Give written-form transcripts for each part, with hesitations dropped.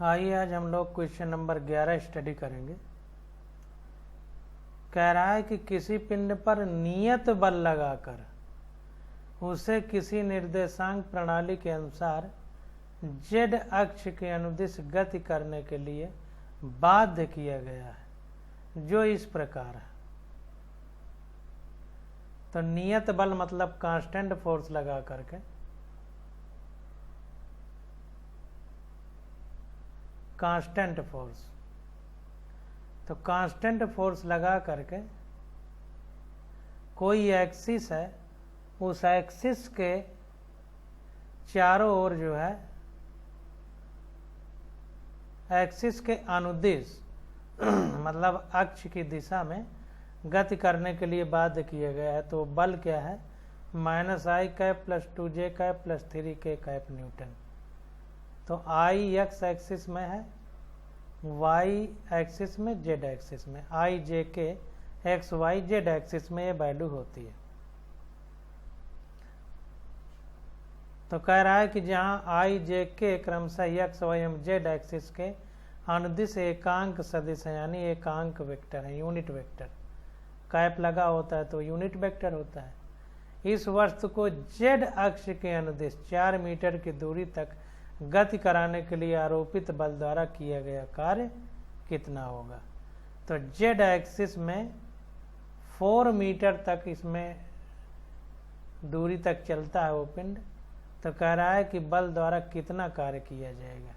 आइए आज हम लोग क्वेश्चन नंबर 11 स्टडी करेंगे। कह रहा है कि किसी पिंड पर नियत बल लगाकर उसे किसी निर्देशांक प्रणाली के अनुसार जेड अक्ष के अनुदिश गति करने के लिए बाध्य किया गया है, जो इस प्रकार है। तो नियत बल मतलब कांस्टेंट फोर्स लगा करके कांस्टेंट फोर्स, तो कांस्टेंट फोर्स लगा करके कोई एक्सिस है, उस एक्सिस के चारों ओर जो है एक्सिस के अनुदिश मतलब अक्ष की दिशा में गति करने के लिए बाध्य किया गया है। तो बल क्या है? -i cap plus 2j cap plus 3k cap Newton. तो आई एक्स एक्सिस में है, वाई एक्सिस में, जेड एक्सिस में। आई जे के एक्स वाई जेड एक्सिस में ये वैल्यू होती है। तो कह रहा है कि जहाँ आई जे के क्रमशः एक्स वाई एवं जेड एक्सिस के अनुदिश एकांक सदिश है, यानी एकांक वेक्टर है, यूनिट वेक्टर। कैप लगा होता है तो यूनिट वेक्टर होता है। इस वस्तु को जेड अक्ष के अनुदिश 4 मीटर की दूरी तक गति कराने के लिए आरोपित बल द्वारा किया गया कार्य कितना होगा? तो जेड एक्सिस में 4 मीटर तक इसमें दूरी तक चलता है वो पिंड। तो कह रहा है कि बल द्वारा कितना कार्य किया जाएगा।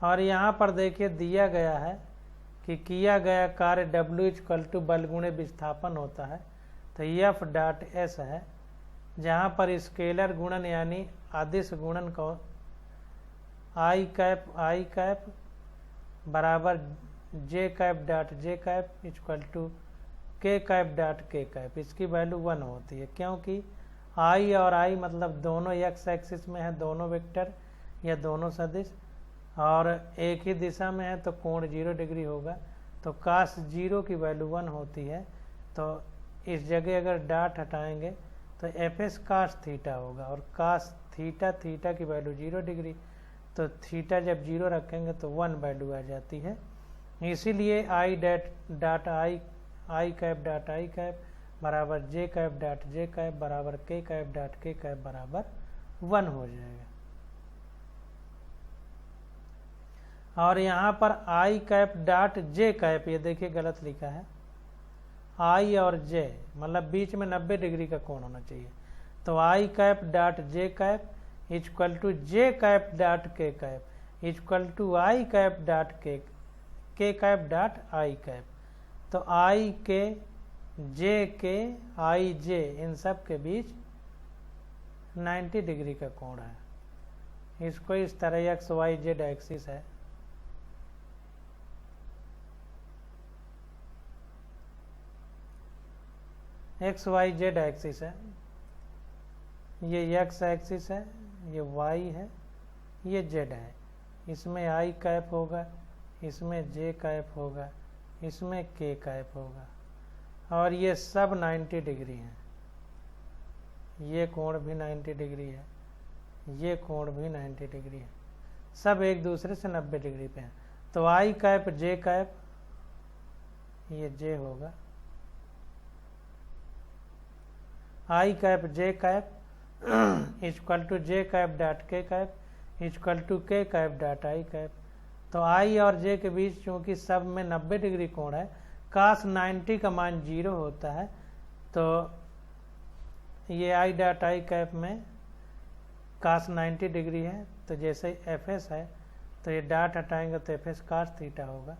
और यहाँ पर देखिए दिया गया है कि किया गया कार्य W बल गुणे विस्थापन होता है। तो F डॉट S है, जहाँ पर स्केलर गुणन यानी अदिश गुणन को I कैप बराबर J cap dot J cap equal to K cap dot K cap, इसकी वैल्यू 1 होती है। क्योंकि I और I मतलब दोनों x एक्सिस में है, दोनों वेक्टर या दोनों सदिश, और एक ही दिशा में है तो कोण 0 डिग्री होगा। तो cos 0 की वैल्यू 1 होती है। तो इस जगह अगर डॉट हटाएंगे तो fs cos थीटा होगा, और cos थीटा की वैल्यू 0 डिग्री। तो थीटा जब 0 रखेंगे तो 1 वैल्यू आ जाती है। इसीलिए I cap dot I cap बराबर J cap dot J cap बराबर K cap dot K cap बराबर 1 हो जाएगा। और यहाँ पर I cap dot J cap, ये देखिए गलत लिखा है। I और J मतलब बीच में 90 डिग्री का कोण होना चाहिए। तो I cap dot J cap equal to J cap dot K cap equal to I cap dot K cap dot I cap. तो I के J के I J इन सब के बीच 90 डिग्री का कोण है। इसको इस तरह एक्स वाई जेड एक्सिस है, एक्स वाई जेड एक्सिस है, ये एक्स एक्सिस है, ये वाई है, ये जेड है। इसमें आई कैप होगा, इसमें जे कैप होगा, इसमें के कैप होगा, और ये सब 90 डिग्री हैं। ये कोण भी 90 डिग्री है, ये कोण भी 90 डिग्री है, सब एक दूसरे से 90 डिग्री पे हैं। तो आई कैप जे कैप, ये जे होगा, I cap J cap equal to J cap dot K cap equal to K cap dot I cap. तो I और J के बीच चूंकि सब में 90 डिग्री कोण है, cos 90 का मान 0 होता है। तो ये I डॉट I कैप में cos 90 डिग्री है, तो जैसे fs है तो ये डॉट हटाएंगे तो fs cos थीटा होगा।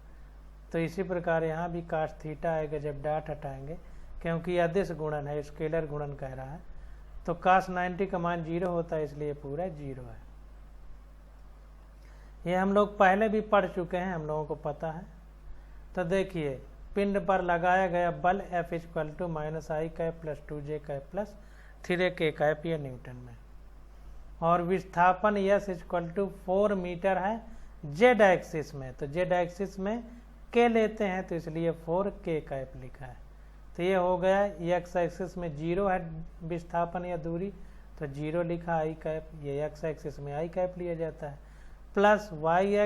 तो इसी प्रकार यहाँ भी cos थीटा आएगा जब डॉट हटाएंगे, क्योंकि अदिश गुणन है, स्केलर गुणन कह रहा है। तो cos 90 का मान 0 होता है, इसलिए पूरा 0 है। ये हम लोग पहले भी पढ़ चुके हैं, हम लोगों को पता है। तो देखिए पिंड पर लगाया गया बल F equal to -I cap plus 2J cap plus 3K cap, ये न्यूटन में। और विस्थापन S इक्वल टू 4 मीटर है जेड एक्सिस में। तो जेड एक्सिस में K लेते हैं तो इसलिए 4K कैप लिखा है। तो ये हो गया एक्स एक्सिस में 0 है विस्थापन या दूरी, तो 0 लिखा आई कैप, ये एक्स एक्सिस में आई कैप लिया जाता है, प्लस वाई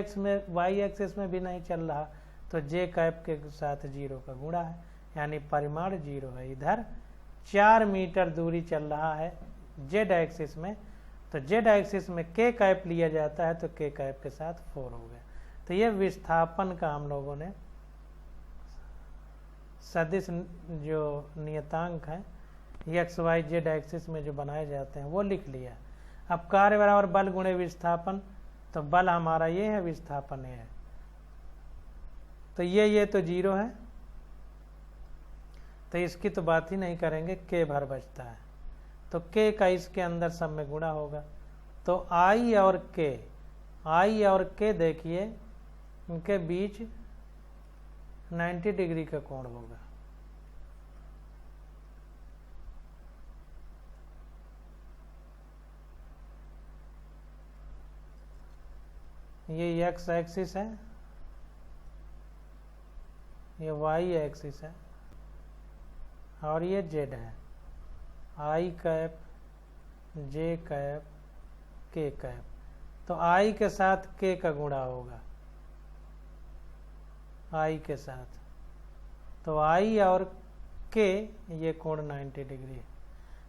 एक्सिस में भी नहीं चल रहा तो जे कैप के साथ 0 का गुणा है, यानी परिमाण 0 है। इधर 4 मीटर दूरी चल रहा है जेड एक्सिस में, तो जेड एक्सिस में के कैप लिया जाता है तो के कैप के साथ 4 हो गया। तो ये विस्थापन का हम लोगों ने सदिश जो नियतांक है एक्स वाई जेड एक्सिस में जो बनाए जाते हैं वो लिख लिया। अब कार्य बराबर बल गुणे विस्थापन, तो बल हमारा ये है, विस्थापन ये है, तो ये तो 0 है, तो इसकी तो बात ही नहीं करेंगे, के भर बचता है, तो के का इसके अंदर सब में गुणा होगा। तो आई और के देखिए इनके बीच 90 डिग्री का कोण होगा। ये एक्स एक्सिस है, ये वाई एक्सिस है और ये जेड है। आई कैप, जे कैप, के कैप, तो आई के साथ के का गुणा होगा, आई के साथ, तो आई और के ये कोण 90 डिग्री है।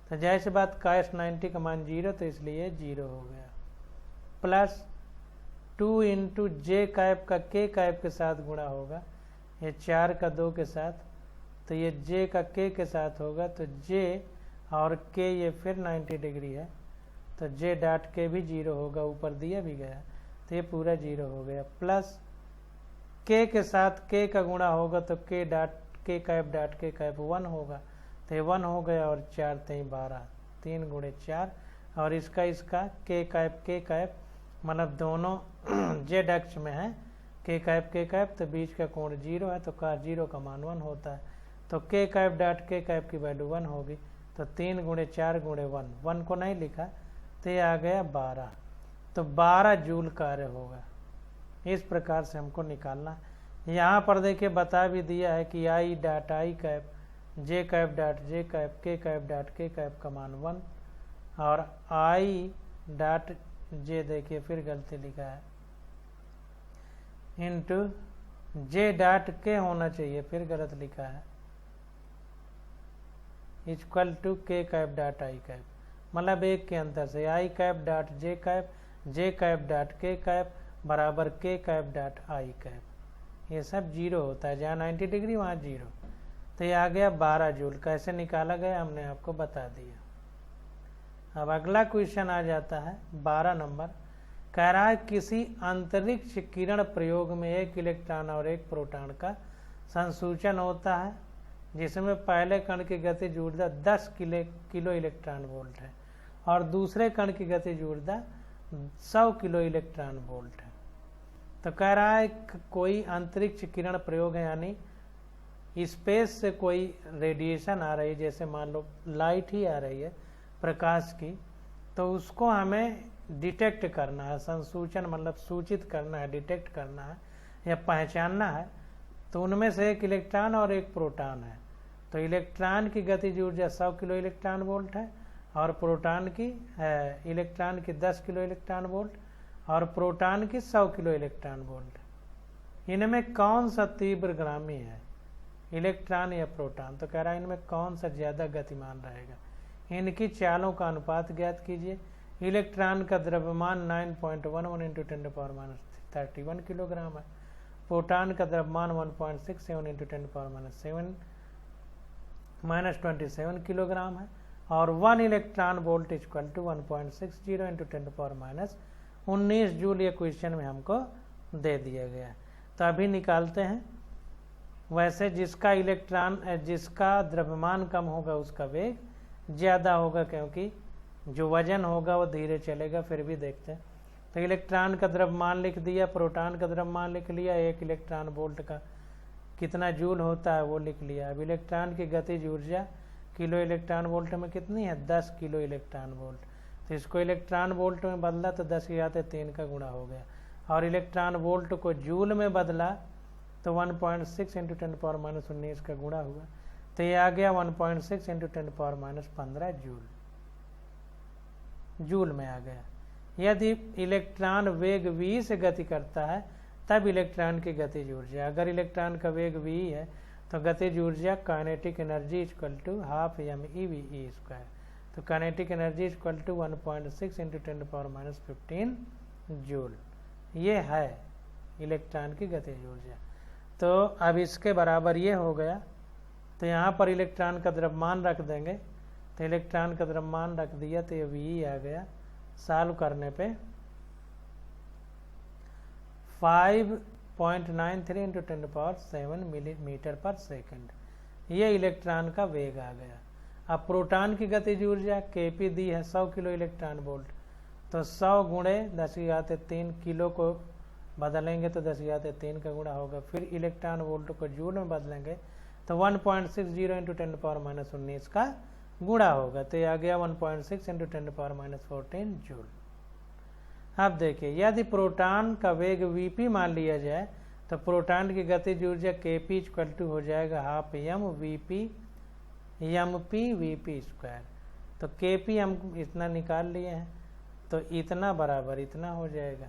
तो जैसे बात काश 90 का मान 0, तो इसलिए 0 हो गया, प्लस 2 इंटू जे कैप का के कैप के साथ गुणा होगा, ये 4 का 2 के साथ, तो ये जे का के साथ होगा, तो जे और के ये फिर 90 डिग्री है, तो जे डॉट के भी 0 होगा, ऊपर दिया भी गया, तो ये पूरा 0 हो गया, प्लस के साथ के का गुणा होगा तो के कैप डॉट के कैप 1 होगा, तो ये 1 हो गया, और 4 3 12, 3 गुणे 4, और इसका के कैप मतलब दोनों जेड अक्ष में है, के कैप, तो बीच का कोण 0 है, तो का 0 का मान 1 होता है, तो के कैप डॉट के कैप की वैल्यू 1 होगी, तो 3 गुणे 4 गुणे 1 को नहीं लिखा, तो ये आ गया 12, तो 12 जूल कार्य होगा। इस प्रकार से हमको निकालना। यहाँ पर देखिए बता भी दिया है कि I dot I cap, J cap dot J cap, के कैप डॉट के कैप का मान 1, और आई डॉट जे देखिए फिर गलती लिखा है, इंटू जे डॉट के होना चाहिए, फिर गलत लिखा है, equal to K cap dot I cap, मतलब एक के अंतर से I cap dot J cap dot K cap बराबर K cap dot I cap, ये सब 0 होता है, जहाँ 90 डिग्री वहाँ 0, तो ये आ गया 12 जूल। कैसे निकाला गया हमने आपको बता दिया। अब अगला क्वेश्चन आ जाता है 12 नंबर, कह रहा है किसी अंतरिक्ष किरण प्रयोग में एक इलेक्ट्रॉन और एक प्रोटॉन का संसूचन होता है, जिसमें पहले कण की गतिज ऊर्जा 10 किलो इलेक्ट्रॉन वोल्ट है और दूसरे कण की गतिज ऊर्जा 100 किलो इलेक्ट्रॉन वोल्ट है। तो कह रहा है कोई अंतरिक्ष किरण प्रयोग है, यानी स्पेस से कोई रेडिएशन आ रही है, जैसे मान लो लाइट ही आ रही है प्रकाश की, तो उसको हमें डिटेक्ट करना है, संसूचन मतलब सूचित करना है, डिटेक्ट करना है या पहचानना है। तो उनमें से एक इलेक्ट्रॉन और एक प्रोटॉन है, तो इलेक्ट्रॉन की गतिज ऊर्जा 100 किलो इलेक्ट्रॉन वोल्ट है और प्रोटॉन की इलेक्ट्रॉन की 10 किलो इलेक्ट्रॉन वोल्ट और प्रोटॉन की 100 किलो इलेक्ट्रॉन वोल्ट। इनमें कौन सा तीव्रगामी है, इलेक्ट्रॉन या प्रोटॉन? तो कह रहा है इनमें कौन सा ज़्यादा गतिमान रहेगा। इनकी चालों का अनुपात ज्ञात कीजिए। इलेक्ट्रॉन का द्रव्यमान 9.11 इंटू 10⁻31 किलोग्राम है, प्रोटॉन का द्रव्यमान 1.67 इंटू 10⁻27 किलोग्राम है और 1 electron volt equal to 1.60 into 10⁻19 joule. ये क्वेश्चन में हमको दे दिया गया है, तो अभी निकालते हैं। वैसे जिसका द्रव्यमान कम होगा उसका वेग ज़्यादा होगा, क्योंकि जो वजन होगा वो धीरे चलेगा। फिर भी देखते हैं, तो इलेक्ट्रॉन का द्रव्यमान लिख दिया, प्रोटॉन का द्रव्यमान लिख लिया, 1 इलेक्ट्रॉन वोल्ट का कितना जूल होता है वो लिख लिया। अब इलेक्ट्रॉन की गतिज ऊर्जा किलो इलेक्ट्रॉन वोल्ट में कितनी है, 10 किलो इलेक्ट्रॉन वोल्ट। तो इसको इलेक्ट्रॉन वोल्ट में बदला तो 10 की घात 3 का गुणा हो गया, और इलेक्ट्रॉन वोल्ट को जूल में बदला तो 1.6 इंटू 10⁻19 का गुणा हुआ, तो ये आ गया 1.6 इंटू 10⁻15 जूल। जूल में आ गया। यदि इलेक्ट्रॉन वेग v से गति करता है तब इलेक्ट्रॉन की गतिज ऊर्जा, अगर इलेक्ट्रॉन का वेग v है तो गतिज ऊर्जा kinetic energy equal to half mEV²। तो kinetic energy equal to 1.6 × 10⁻15 joule. ये है इलेक्ट्रॉन की गतिज ऊर्जा। तो अब इसके बराबर ये हो गया। तो यहाँ पर इलेक्ट्रॉन का द्रव्यमान रख देंगे, तो इलेक्ट्रॉन का द्रव्यमान रख दिया तो ये v आ गया। सॉल्व करने पे 5.93 × 10⁻7 मिलीमीटर पर सेकंड, ये इलेक्ट्रॉन का वेग आ गया। अब प्रोटॉन की गतिज ऊर्जा kp दी है 100 किलो इलेक्ट्रॉन वोल्ट, तो 100 गुणे 10⁻³ किलो को बदलेंगे तो 10⁻³ का गुणा होगा, फिर इलेक्ट्रॉन वोल्ट को जूल में बदलेंगे तो 1.60 × 10⁻19 का गुणा होगा, तो ये आ गया 1.6 × 10⁻14 जूल। अब देखिए यदि प्रोटॉन का वेग vp मान लिया जाए तो प्रोटॉन की गतिज ऊर्जा kp इक्वल टू हो जाएगा हाफ mp/v²। तो kp हम इतना निकाल लिए हैं, तो इतना बराबर इतना हो जाएगा।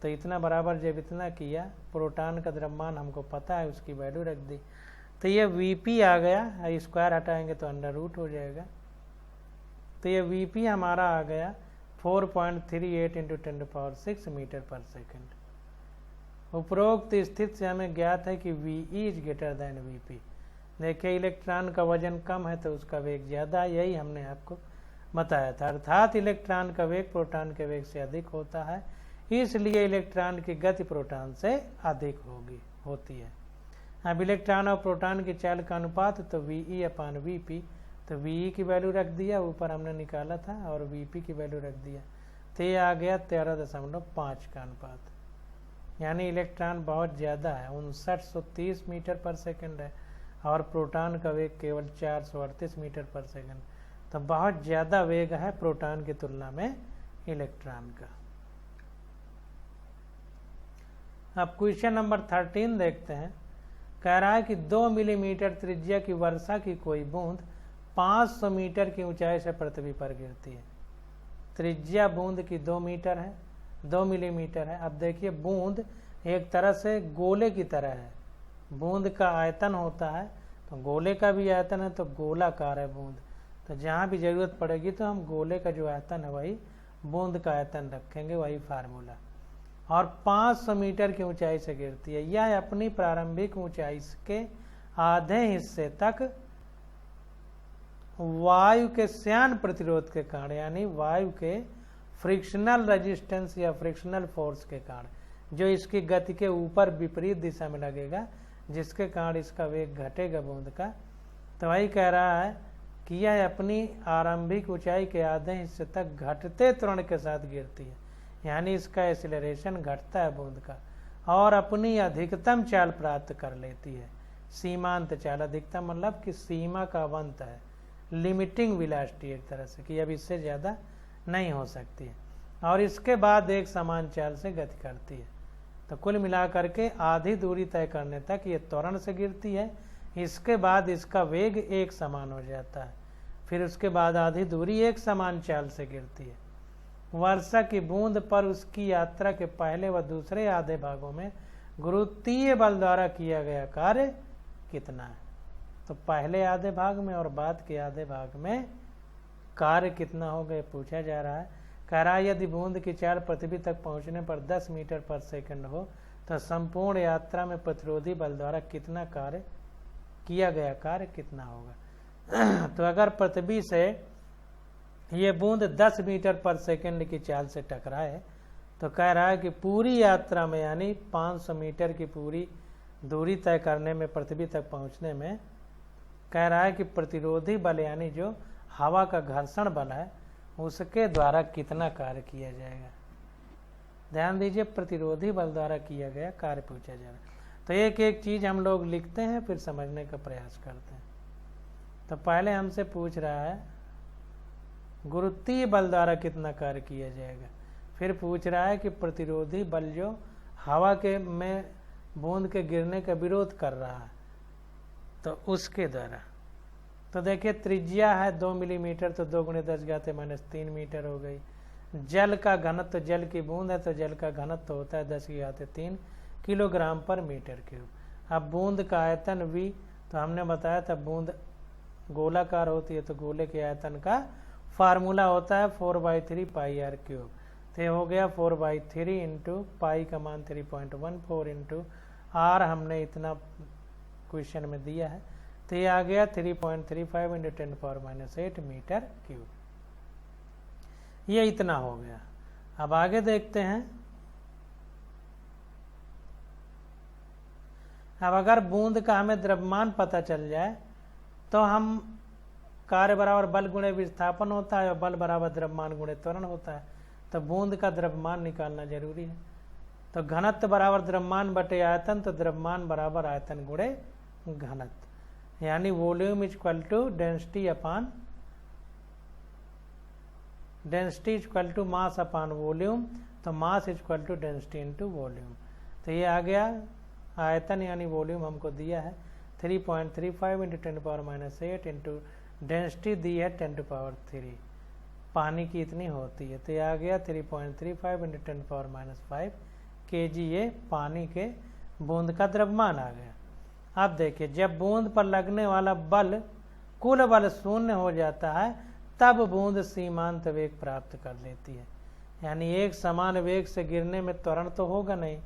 तो इतना बराबर जब इतना किया, प्रोटॉन का द्रव्यमान हमको पता है, उसकी वैल्यू रख दी, तो ये vp आ गया, स्क्वायर हटाएंगे तो अंडर रूट हो जाएगा। तो ये vp हमारा आ गया 4.38 × 10⁻6 मीटर पर सेकंड। उपरोक्त स्थिति से हमें ज्ञात है कि ve is greater than vp। देखिए इलेक्ट्रॉन का वजन कम है तो उसका वेग ज़्यादा, यही हमने आपको बताया था। अर्थात इलेक्ट्रॉन का वेग प्रोटॉन के वेग से अधिक होता है, इसलिए इलेक्ट्रॉन की गति प्रोटॉन से अधिक होती है। अब इलेक्ट्रॉन और प्रोटॉन की चाल का अनुपात, तो ve/vp, तो ve की वैल्यू रख दिया, ऊपर हमने निकाला था, और vp की वैल्यू रख दिया, तो ये आ गया 13.5 का अनुपात। यानी इलेक्ट्रॉन बहुत ज़्यादा है, 5930 मीटर पर सेकंड है, और प्रोटॉन का वेग केवल 438 मीटर पर सेकंड। तो बहुत ज़्यादा वेग है प्रोटॉन की तुलना में इलेक्ट्रॉन का। अब क्वेश्चन नंबर 13 देखते हैं। कह रहा है कि 2 मिलीमीटर त्रिज्या की वर्षा की कोई बूंद 500 मीटर की ऊंचाई से पृथ्वी पर गिरती है। त्रिज्या बूंद की 2 मीटर है, 2 मिलीमीटर है। अब देखिए बूंद एक तरह से गोले की तरह है, बूंद का आयतन होता है, तो गोले का भी आयतन है, तो गोलाकार है बूंद। तो जहाँ भी जरूरत पड़ेगी तो हम गोले का जो आयतन है वही बूंद का आयतन रखेंगे, वही फार्मूला। और 500 मीटर की ऊंचाई से गिरती है। यह अपनी प्रारंभिक ऊंचाई के आधे हिस्से तक वायु के श्यान प्रतिरोध के कारण, यानी वायु के फ्रिक्शनल रेजिस्टेंस या फ्रिक्शनल फोर्स के कारण, जो इसकी गति के ऊपर विपरीत दिशा में लगेगा, जिसके कारण इसका वेग घटेगा बूंद का। तो वही कह रहा है कि यह अपनी आरंभिक ऊंचाई के आधे हिस्से तक घटते त्वरण के साथ गिरती है, यानी इसका एक्सीलरेशन घटता है बूंद का, और अपनी अधिकतम चाल प्राप्त कर लेती है। सीमांत चाल, अधिकतम मतलब कि सीमा का अंत है, लिमिटिंग वेलोसिटी एक तरह से, कि अब इससे ज़्यादा नहीं हो सकती है, और इसके बाद एक समान चाल से गति करती है। तो कुल मिलाकर के आधी दूरी तय करने तक ये त्वरण से गिरती है, इसके बाद इसका वेग एक समान हो जाता है, फिर उसके बाद आधी दूरी एक समान चाल से गिरती है। वर्षा की बूंद पर उसकी यात्रा के पहले व दूसरे आधे भागों में गुरुत्वीय बल द्वारा किया गया कार्य कितना है। तो पहले आधे भाग में और बाद के आधे भाग में कार्य कितना हो गया पूछा जा रहा है। कह रहा है यदि बूंद की चाल पृथ्वी तक पहुंचने पर 10 मीटर पर सेकंड हो तो संपूर्ण यात्रा में प्रतिरोधी बल द्वारा कितना कार्य किया गया कार्य कितना होगा। तो अगर पृथ्वी से ये बूंद 10 मीटर पर सेकंड की चाल से टकराए तो कह रहा है कि पूरी यात्रा में, यानी 500 मीटर की पूरी दूरी तय करने में, पृथ्वी तक पहुंचने में, कह रहा है कि प्रतिरोधी बल यानी जो हवा का घर्षण बल है उसके द्वारा कितना कार्य किया जाएगा। ध्यान दीजिए, प्रतिरोधी बल द्वारा किया गया कार्य पूछा जा रहा है। तो एक एक चीज हम लोग लिखते हैं फिर समझने का प्रयास करते हैं। तो पहले हमसे पूछ रहा है गुरुत्वीय बल द्वारा कितना कार्य किया जाएगा, फिर पूछ रहा है कि प्रतिरोधी बल जो हवा के में बूंद के गिरने का विरोध कर रहा है तो उसके द्वारा। तो देखिए त्रिज्या है 2 मिलीमीटर, तो 2 × 10⁻³ मीटर हो गई। जल का घनत्व, जल की बूंद है तो जल का घनत्व होता है 10⁻³ किलोग्राम पर मीटर क्यूब। अब बूंद का आयतन V, तो हमने बताया था बूंद गोलाकार होती है तो गोले के आयतन का फार्मूला होता है 4/3 πr³। तो ये हो गया 4/3 इंटू पाई का मान 3.14 इंटू r, हमने इतना क्वेश्चन में दिया है, तो ये आ गया 3.35 इंटू 10⁻⁸ मीटर क्यूब। ये इतना हो गया। अब आगे देखते हैं। अब अगर बूंद का हमें द्रव्यमान पता चल जाए तो हम कार्य बराबर बल गुणे विस्थापन होता है और बल बराबर द्रव्यमान गुणे त्वरण होता है, तो बूंद का द्रव्यमान निकालना जरूरी है। तो घनत्व बराबर द्रव्यमान बटे आयतन, तो द्रव्यमान बराबर आयतन गुणे घनत्व, यानी volume is equal to density upon density is equal to mass upon volume, तो mass is equal to density into volume. तो ये आ गया आयतन यानी वॉल्यूम हमको दिया है 3.35 इंटू 10⁻⁸ इंटू डेंसिटी दी है 10⁻³ पानी की इतनी होती है, तो ये आ गया 3.35 इंटू 10⁻⁵ kg, ये पानी के बूंद का द्रव्यमान आ गया। अब देखिए जब बूंद पर लगने वाला बल कुल बल 0 हो जाता है तब बूंद सीमांत वेग प्राप्त कर लेती है, यानी एक समान वेग से गिरने में त्वरण तो होगा नहीं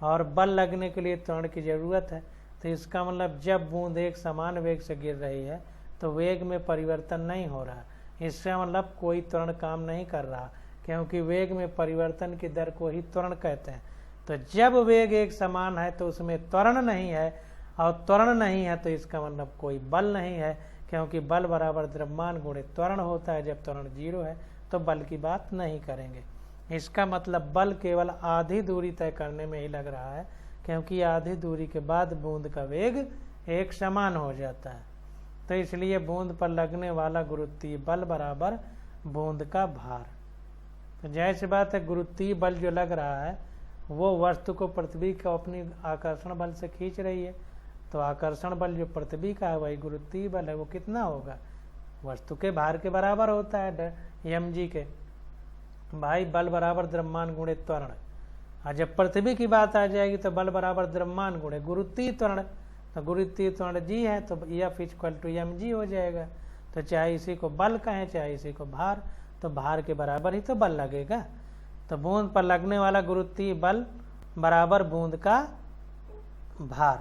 और बल लगने के लिए त्वरण की जरूरत है। तो इसका मतलब जब बूंद एक समान वेग से गिर रही है तो वेग में परिवर्तन नहीं हो रहा, इसका मतलब कोई त्वरण काम नहीं कर रहा, क्योंकि वेग में परिवर्तन की दर को ही त्वरण कहते हैं। तो जब वेग एक समान है तो उसमें त्वरण नहीं है, और त्वरण नहीं है तो इसका मतलब कोई बल नहीं है, क्योंकि बल बराबर द्रव्यमान गुणे त्वरण होता है। जब त्वरण 0 है तो बल की बात नहीं करेंगे। इसका मतलब बल केवल आधी दूरी तय करने में ही लग रहा है, क्योंकि आधी दूरी के बाद बूंद का वेग एक समान हो जाता है। तो इसलिए बूंद पर लगने वाला गुरुत्वीय बल बराबर बूंद का भार। तो जैसी बात है, गुरुत्वीय बल जो लग रहा है वो वस्तु को पृथ्वी को अपनी आकर्षण बल से खींच रही है, तो आकर्षण बल जो पृथ्वी का है वही गुरुत्वीय बल है। वो कितना होगा? वस्तु के भार के बराबर होता है, mg के। भाई बल बराबर द्रव्यमान गुणे त्वरण, और जब पृथ्वी की बात आ जाएगी तो बल बराबर द्रव्यमान गुणे गुरुत्वीय त्वरण, तो गुरुत्वीय त्वरण g है तो F = mg हो जाएगा। तो चाहे इसी को बल कहें चाहे इसी को भार, तो भार के बराबर ही तो बल लगेगा। तो बूंद पर लगने वाला गुरुत्वीय बल बराबर बूंद का भार,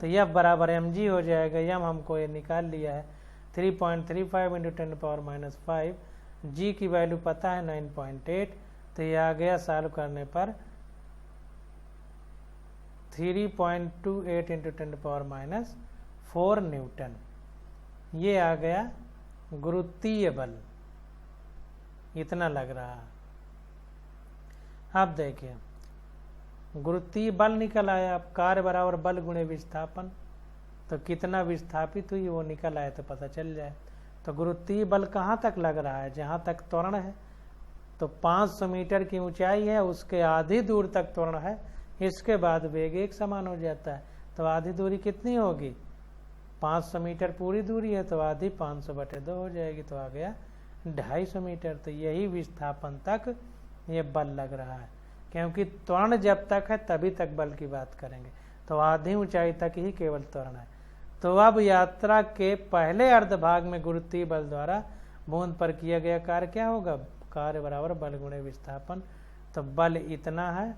तो F बराबर mg हो जाएगा। m हमको ये निकाल लिया है 3.35 इंटू 10⁻⁵, g की वैल्यू पता है 9.8, तो ये आ गया सॉल्व करने पर 3.28 इंटू 10⁻⁴ न्यूटन। ये आ गया गुरुत्वीय बल, इतना लग रहा है। अब देखिए गुरुत्वीय बल निकल आया। अब कार्य बराबर बल गुणे विस्थापन, तो कितना विस्थापित हुई वो निकल आया तो पता चल जाए। तो गुरुत्वीय बल कहाँ तक लग रहा है? जहाँ तक त्वरण है, तो 500 मीटर की ऊंचाई है, उसके आधी दूर तक त्वरण है, इसके बाद वेग एक समान हो जाता है। तो आधी दूरी कितनी होगी? 500 मीटर पूरी दूरी है, तो आधी 500/2 हो जाएगी, तो आ गया 250 मीटर। तो यही विस्थापन तक ये बल लग रहा है, क्योंकि त्वरण जब तक है तभी तक बल की बात करेंगे, तो आधी ऊंचाई तक ही केवल त्वरण है। तो अब यात्रा के पहले अर्धभाग में गुरुत्वीय बल द्वारा बूंद पर किया गया कार्य क्या होगा? कार्य बराबर बल गुणे विस्थापन। तो बल इतना है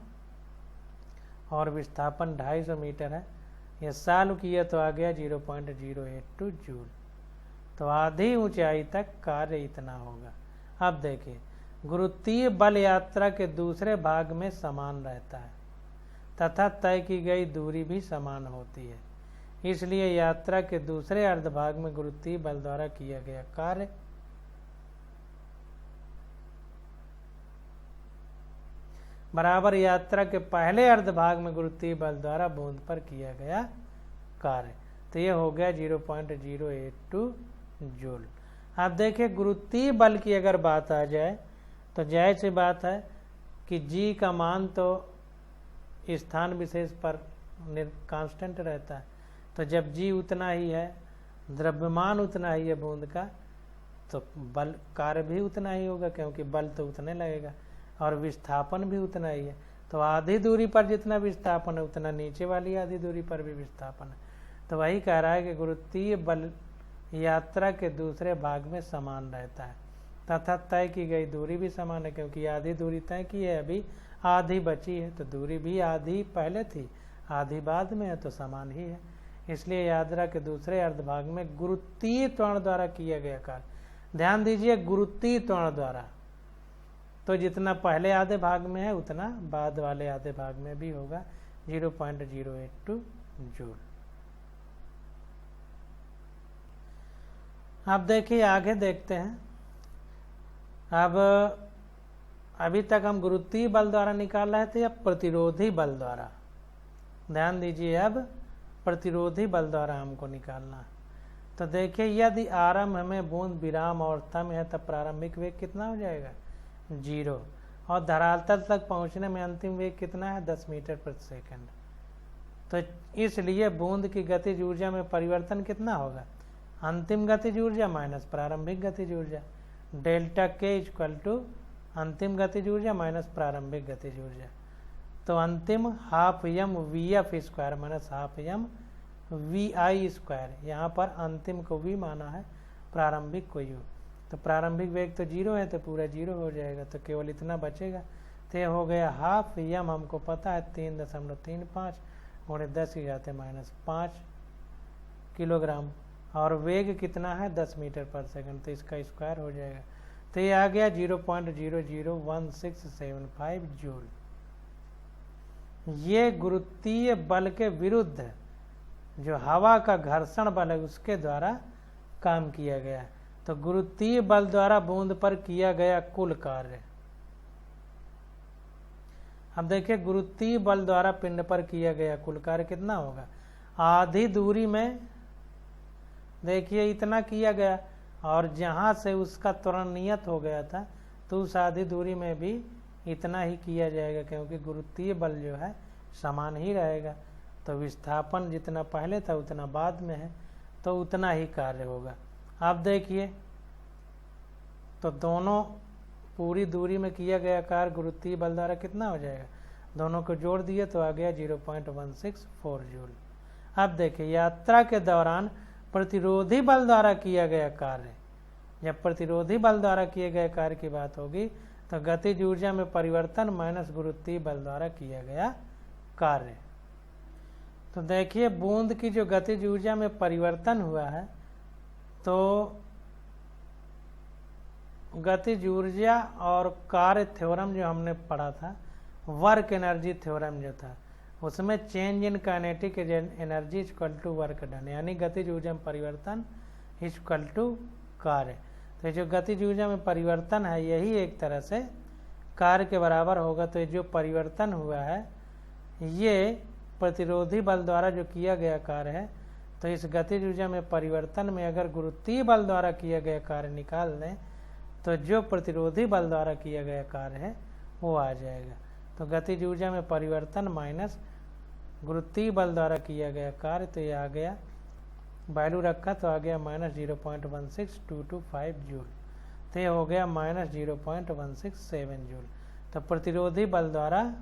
और विस्थापन 250 मीटर है। यह सॉल्व किया तो आ गया 0.082 जूल। तो आधी ऊंचाई तक कार्य इतना होगा। अब देखिए गुरुत्वीय बल यात्रा के दूसरे भाग में समान रहता है तथा तय की गई दूरी भी समान होती है, इसलिए यात्रा के दूसरे अर्धभाग में गुरुत्वीय बल द्वारा किया गया कार्य बराबर यात्रा के पहले अर्धभाग में गुरुत्वीय बल द्वारा बूंद पर किया गया कार्य। तो ये हो गया 0.082 जूल। आप देखिए गुरुत्वीय बल की अगर बात आ जाए तो जाहिर सी बात है कि g का मान तो स्थान विशेष पर कांस्टेंट रहता है। तो जब g उतना ही है, द्रव्यमान उतना ही है बूंद का, तो बल कार्य भी उतना ही होगा, क्योंकि बल तो उतने लगेगा, और विस्थापन भी उतना ही है। तो आधी दूरी पर जितना विस्थापन है उतना नीचे वाली आधी दूरी पर भी विस्थापन है। तो वही कह रहा है कि गुरुत्वीय बल यात्रा के दूसरे भाग में समान रहता है तथा तय की गई दूरी भी समान है, क्योंकि आधी दूरी तय की है, अभी आधी बची है, तो दूरी भी आधी पहले थी आधी बाद में है, तो समान ही है। इसलिए यात्रा के दूसरे अर्धभाग में गुरुत्वीय त्वरण द्वारा किया गया कार्य, ध्यान दीजिए गुरुत्वीय त्वरण द्वारा, तो जितना पहले आधे भाग में है उतना बाद वाले आधे भाग में भी होगा 0.082 जूल। अब देखिए आगे देखते हैं। अब अभी तक हम गुरुत्वीय बल द्वारा निकाल रहे थे, अब प्रतिरोधी बल द्वारा, ध्यान दीजिए अब प्रतिरोधी बल द्वारा हमको निकालना है। तो देखिए यदि आरंभ में बूंद विराम और थम है तब प्रारंभिक वेग कितना हो जाएगा 0, और धरातल तक पहुंचने में अंतिम वेग कितना है 10 मीटर प्रति सेकंड। तो इसलिए बूंद की गतिज ऊर्जा में परिवर्तन कितना होगा, अंतिम गतिज ऊर्जा माइनस प्रारंभिक गतिज ऊर्जा, डेल्टा के इक्वल टू अंतिम गतिज ऊर्जा माइनस प्रारंभिक गतिज ऊर्जा। तो अंतिम half m v f square minus half m v i square, यहाँ पर अंतिम को वी माना है, प्रारंभिक को यू। तो प्रारंभिक वेग तो 0 है, तो पूरा 0 हो जाएगा, तो केवल इतना बचेगा। तो ये हो गया हाफ यम, हमको पता है 3.35 गुणे 10⁻⁻5 किलोग्राम, और वेग कितना है 10 मीटर पर सेकंड, तो इसका स्क्वायर हो जाएगा। तो ये आ गया 0.001675 जूल। ये गुरुत्वीय बल के विरुद्ध जो हवा का घर्षण बल है उसके द्वारा काम किया गया। तो गुरुत्वीय बल द्वारा बूंद पर किया गया कुल कार्य। अब देखिए गुरुत्वीय बल द्वारा पिंड पर किया गया कुल कार्य कितना होगा, आधी दूरी में देखिए इतना किया गया, और जहाँ से उसका त्वरण नियत हो गया था तो उस आधी दूरी में भी इतना ही किया जाएगा, क्योंकि गुरुत्वीय बल जो है समान ही रहेगा। तो विस्थापन जितना पहले था उतना बाद में है, तो उतना ही कार्य होगा। अब देखिए तो दोनों पूरी दूरी में किया गया कार्य गुरुत्वीय बल द्वारा कितना हो जाएगा, दोनों को जोड़ दिए तो आ गया 0.164 जूल। अब देखिए यात्रा के दौरान प्रतिरोधी बल द्वारा किया गया कार्य, जब प्रतिरोधी बल द्वारा किए गए कार्य की बात होगी तो गतिज ऊर्जा में परिवर्तन माइनस गुरुत्वीय बल द्वारा किया गया कार्य। तो देखिए बूंद की जो गतिज ऊर्जा में परिवर्तन हुआ है, तो गतिज ऊर्जा और कार्य थ्योरम जो हमने पढ़ा था, वर्क एनर्जी थ्योरम जो था, उसमें change in kinetic energy equal to work done, यानी गतिज ऊर्जा में परिवर्तन इक्वल टू कार्य। तो जो गतिज ऊर्जा में परिवर्तन है यही एक तरह से कार्य के बराबर होगा। तो जो परिवर्तन हुआ है ये प्रतिरोधी बल द्वारा जो किया गया कार्य है, तो इस गतिज ऊर्जा में परिवर्तन में अगर गुरुत्वीय बल द्वारा किया गया कार्य निकाल दें तो जो प्रतिरोधी बल द्वारा किया गया कार्य है वो आ जाएगा। तो गतिज ऊर्जा में परिवर्तन माइनस गुरुत्वीय बल द्वारा किया गया कार्य, तो ये आ गया वैल्यू रखा तो आ गया -0.16225 जूल। तो ये हो गया -0.167 जूल। तो प्रतिरोधी बल द्वारा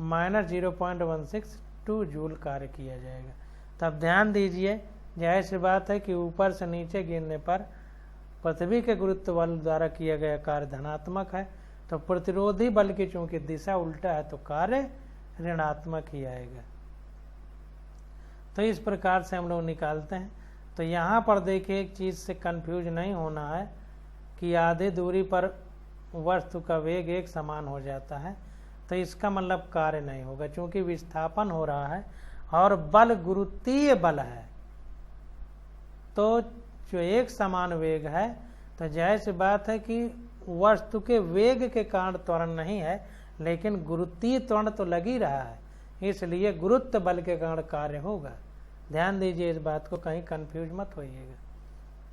-0.162 जूल कार्य किया जाएगा। तब ध्यान दीजिए, जाहिर सी बात है कि ऊपर से नीचे गिरने पर पृथ्वी के गुरुत्व बल द्वारा किया गया कार्य धनात्मक है, तो प्रतिरोधी बल की चूंकि दिशा उल्टा है तो कार्य ऋणात्मक ही आएगा। तो इस प्रकार से हम लोग निकालते हैं। तो यहाँ पर देखिए एक चीज़ से कंफ्यूज नहीं होना है कि आधे दूरी पर वस्तु का वेग एक समान हो जाता है, तो इसका मतलब कार्य नहीं होगा, क्योंकि विस्थापन हो रहा है और बल गुरुत्वीय बल है। तो जो एक समान वेग है तो जाहिर सी बात है कि वस्तु के वेग के कारण त्वरण नहीं है, लेकिन गुरुत्वीय त्वरण तो लग ही रहा है, इसलिए गुरुत्व बल के कारण कार्य होगा। ध्यान दीजिए इस बात को, कहीं कंफ्यूज मत होइएगा।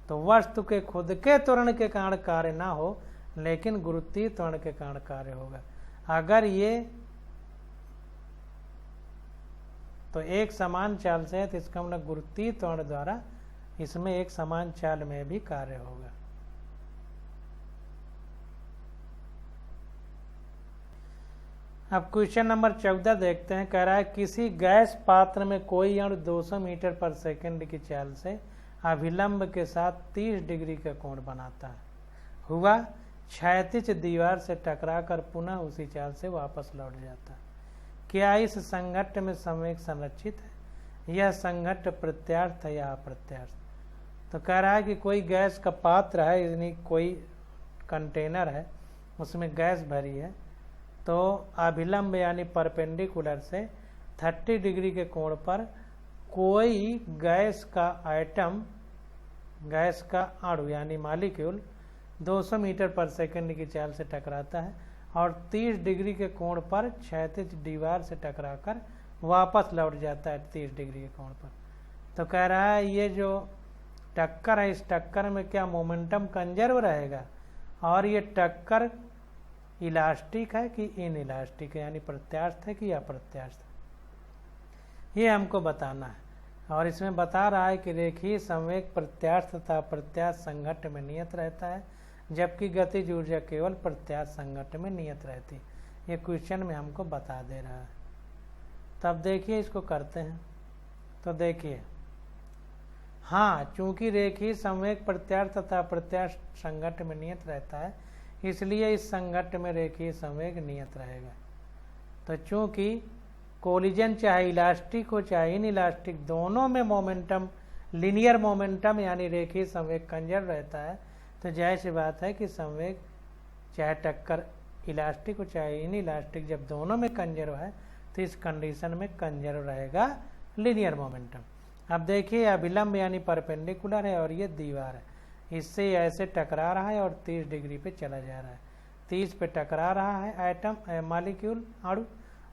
तो वस्तु के खुद के त्वरण के कारण कार्य ना हो, लेकिन गुरुत्वीय त्वरण के कारण कार्य होगा। अगर ये तो एक समान चाल से है तो इसका मतलब गुरुत्वीय त्वरण द्वारा इसमें एक समान चाल में भी कार्य होगा। अब क्वेश्चन नंबर 14 देखते हैं। कह रहा है किसी गैस पात्र में कोई अणु 200 मीटर पर सेकंड की चाल से अभिलंब के साथ 30 डिग्री का कोण बनाता है। हुआ क्षैतिज दीवार से टकराकर पुनः उसी चाल से वापस लौट जाता है। क्या इस संघट्ट में संवेग संरक्षित है? यह संघट्ट प्रत्यास्थ है या अप्रत्यास्थ? तो कह रहा है कि कोई गैस का पात्र है, यानी कोई कंटेनर है, उसमें गैस भरी है, तो अभिलंब यानी परपेंडिकुलर से 30 डिग्री के कोण पर कोई गैस का आइटम, गैस का अणु यानी मॉलिक्यूल 200 मीटर पर सेकंड की चाल से टकराता है और 30 डिग्री के कोण पर क्षैतिज दीवार से टकराकर वापस लौट जाता है 30 डिग्री के कोण पर। तो कह रहा है ये जो टक्कर है, इस टक्कर में क्या मोमेंटम कंजर्व रहेगा और ये टक्कर इलास्टिक है कि इन इलास्टिक है, यानी प्रत्यास्थ है कि अप्रत्यास्थ है, ये हमको बताना है। और इसमें बता रहा है कि रेखीय संवेग प्रत्यास्थ तथा अप्रत्यास्थ संघट्ट में नियत रहता है, जबकि गतिज ऊर्जा केवल प्रत्यास्थ संघट्ट में नियत रहती है। ये क्वेश्चन में हमको बता दे रहा है। तब देखिए इसको करते हैं। तो देखिए, हाँ, चूंकि रेखीय संवेग प्रत्यास्थ तथा अप्रत्यास्थ संघट्ट में नियत रहता है, इसलिए इस संघट्ट में रेखीय संवेग नियत रहेगा। तो चूंकि कोलिजन चाहे इलास्टिक हो चाहे इन इलास्टिक, दोनों में मोमेंटम लीनियर मोमेंटम यानी रेखीय संवेग कंजर्व रहता है, तो जाहिर सी बात है कि संवेग चाहे टक्कर इलास्टिक हो चाहे इन इलास्टिक, जब दोनों में कंजर्व है तो इस कंडीशन में कंजर्व रहेगा लीनियर मोमेंटम। अब देखिए अभिलंब यानी परपेंडिकुलर है और ये दीवार है, इससे ऐसे टकरा रहा है और 30 डिग्री पे चला जा रहा है। 30 पे टकरा रहा है आइटम मॉलिक्यूल अणु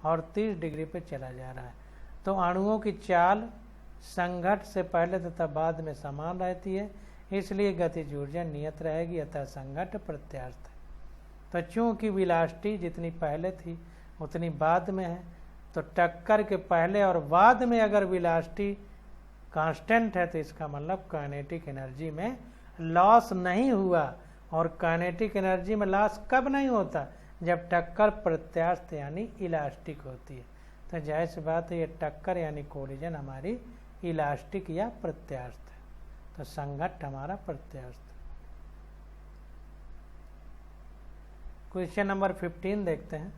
और 30 डिग्री पे चला जा रहा है। तो अणुओं की चाल संघट्ट से पहले तथा बाद में समान रहती है, इसलिए गतिज ऊर्जा नियत रहेगी, अतः संघट्ट प्रत्यास्थ है। तो चूंकि वेलोसिटी जितनी पहले थी उतनी बाद में है, तो टक्कर के पहले और बाद में अगर वेलोसिटी कांस्टेंट है तो इसका मतलब काइनेटिक एनर्जी में लॉस नहीं हुआ। और काइनेटिक एनर्जी में लॉस कब नहीं होता? जब टक्कर प्रत्यास्थ यानी इलास्टिक होती है। तो जाहिर सी बात है ये टक्कर यानी कोलिजन हमारी इलास्टिक या प्रत्यास्थ है, तो संघट्ट हमारा प्रत्यास्थ। क्वेश्चन नंबर 15 देखते हैं।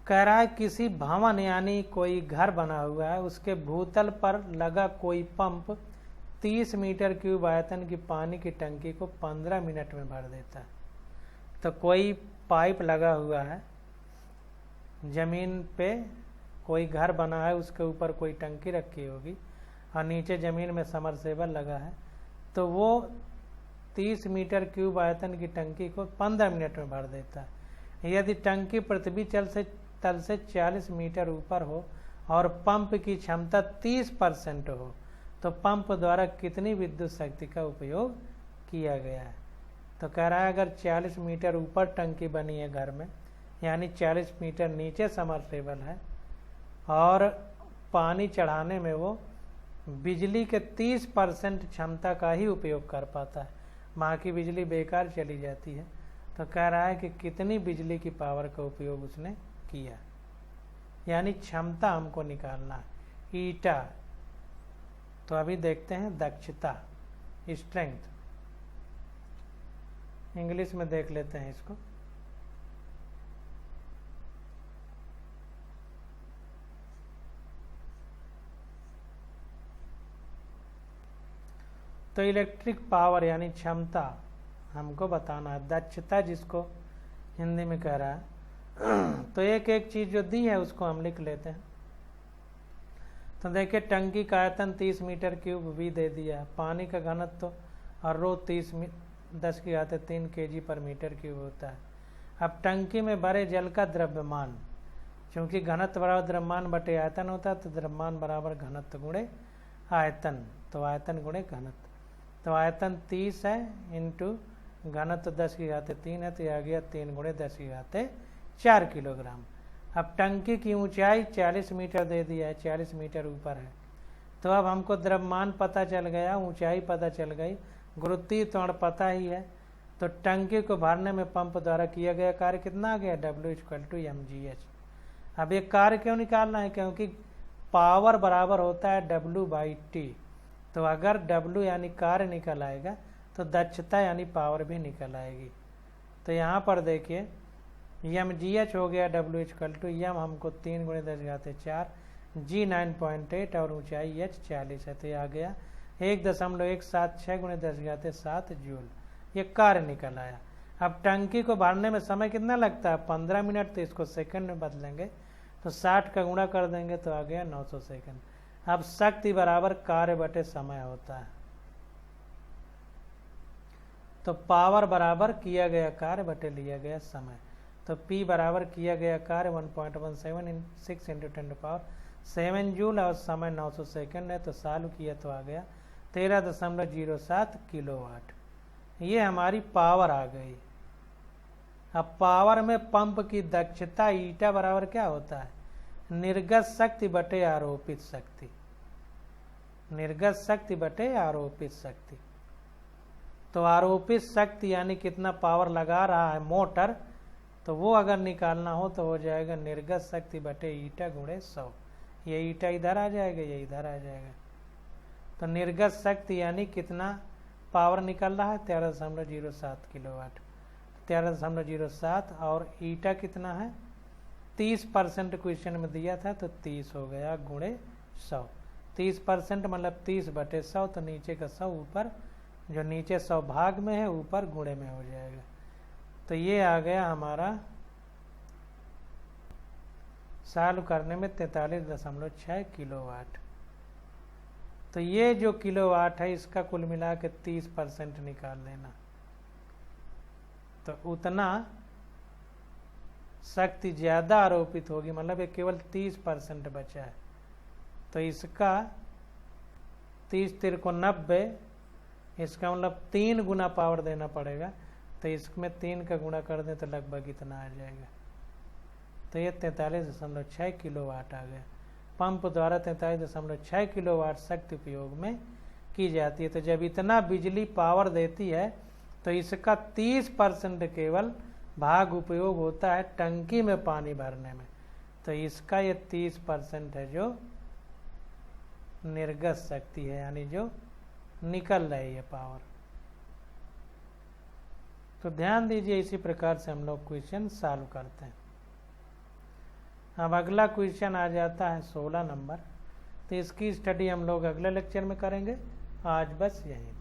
कह रहा है किसी भवन यानी कोई घर बना हुआ है, उसके भूतल पर लगा कोई पंप 30 मीटर क्यूब आयतन की पानी की टंकी को 15 मिनट में भर देता है। तो कोई पाइप लगा हुआ है, जमीन पे कोई घर बना है, उसके ऊपर कोई टंकी रखी होगी और नीचे जमीन में समरसेबल लगा है, तो वो 30 मीटर क्यूब आयतन की टंकी को 15 मिनट में भर देता है। यदि टंकी पृथ्वी तल से 40 मीटर ऊपर हो और पंप की क्षमता 30% हो, तो पंप द्वारा कितनी विद्युत शक्ति का उपयोग किया गया है? तो कह रहा है अगर 40 मीटर ऊपर टंकी बनी है घर में, यानी 40 मीटर नीचे समरसेबल है और पानी चढ़ाने में वो बिजली के 30% क्षमता का ही उपयोग कर पाता है, बाकी बिजली बेकार चली जाती है। तो कह रहा है कि कितनी बिजली की पावर का उपयोग उसने किया, यानी क्षमता हमको निकालना है, ईटा। तो अभी देखते हैं दक्षता, स्ट्रेंथ, इंग्लिश में देख लेते हैं इसको। तो इलेक्ट्रिक पावर यानी क्षमता हमको बताना है, दक्षता जिसको हिंदी में कह रहा है। तो एक एक चीज जो दी है उसको हम लिख लेते हैं। तो देखिए टंकी का आयतन 30 मीटर क्यूब भी दे दिया, पानी का घनत्व और रो 10⁻³ kg पर मीटर क्यूब होता है। अब टंकी में भरे जल का द्रव्यमान, क्योंकि घनत्व बराबर द्रव्यमान बटे आयतन होता है, तो द्रव्यमान बराबर घनत्व गुणे आयतन, तो आयतन गुणे घनत्व। तो आयतन 30 है इंटू घनत्व 10⁻³ है, तो यह आ गया 3 गुणे 10⁻⁴ किलोग्राम। अब टंकी की ऊंचाई 40 मीटर दे दिया है, 40 मीटर ऊपर है, तो अब हमको द्रव्यमान पता चल गया, ऊंचाई पता चल गई, गुरुत्वीय त्वरण पता ही है। तो टंकी को भरने में पंप द्वारा किया गया कार्य कितना आ गया, W=mgh। अब ये कार्य क्यों निकालना है, क्योंकि पावर बराबर होता है W/T। तो अगर W यानी कार्य निकल आएगा तो दक्षता यानी पावर भी निकल आएगी। तो यहाँ पर देखिए mgh हो गया W=m, हमको 3 × 10⁴, g 9.8 और ऊंचाई h 40 है। तो ये आ गया 1.176 × 10⁻7 जूल। ये कार्य निकल आया। अब टंकी को भरने में समय कितना लगता है, 15 मिनट। तो इसको सेकंड में बदलेंगे तो 60 का गुणा कर देंगे तो आ गया 900 सेकंड। अब शक्ति बराबर कार्य बटे समय होता है। तो पावर बराबर किया गया कार्य बटे लिया गया समय। तो P बराबर किया गया कार्य 1.176 × 10⁻7 जूल और समय 900 सेकंड है। तो चालू किया तो आ गया 13.07 किलोवाट। ये हमारी पावर आ गई। अब पावर में पंप की दक्षता ईटा बराबर क्या होता है, निर्गत शक्ति बटे आरोपित शक्ति, निर्गत शक्ति बटे आरोपित शक्ति। तो आरोपित शक्ति यानी कितना पावर लगा रहा है मोटर, तो वो अगर निकालना हो तो हो जाएगा निर्गत शक्ति बटे ईटा × 100। ये ईटा इधर आ जाएगा, ये इधर आ जाएगा। तो निर्गत शक्ति यानी कितना पावर निकल रहा है, 13.07 किलोवाट। 13.07 और ईटा कितना है, 30% क्वेश्चन में दिया था तो 30 हो गया × 100। 30% मतलब 30/100। तो नीचे का 100 ऊपर, जो नीचे 100 भाग में है ऊपर गुणे में हो जाएगा। तो ये आ गया हमारा सॉल्व करने में 43.6 किलोवाट। तो ये जो किलोवाट है इसका कुल मिला के 30% निकाल लेना। तो उतना शक्ति ज़्यादा आरोपित होगी, मतलब ये केवल 30% बचा है। तो इसका 30 × 3 = 90, इसका मतलब 3 गुना पावर देना पड़ेगा। तो इसमें 3 का गुणा कर दें तो लगभग इतना आ जाएगा। तो ये 43.6 किलोवाट आ गया। पंप द्वारा 43.6 किलोवाट शक्ति उपयोग में की जाती है। तो जब इतना बिजली पावर देती है तो इसका 30% केवल भाग उपयोग होता है टंकी में पानी भरने में। तो इसका ये 30% है जो निर्गत शक्ति है, यानी जो निकल रही है पावर। तो ध्यान दीजिए, इसी प्रकार से हम लोग क्वेश्चन सॉल्व करते हैं। अब अगला क्वेश्चन आ जाता है 16 नंबर। तो इसकी स्टडी हम लोग अगले लेक्चर में करेंगे। आज बस यही।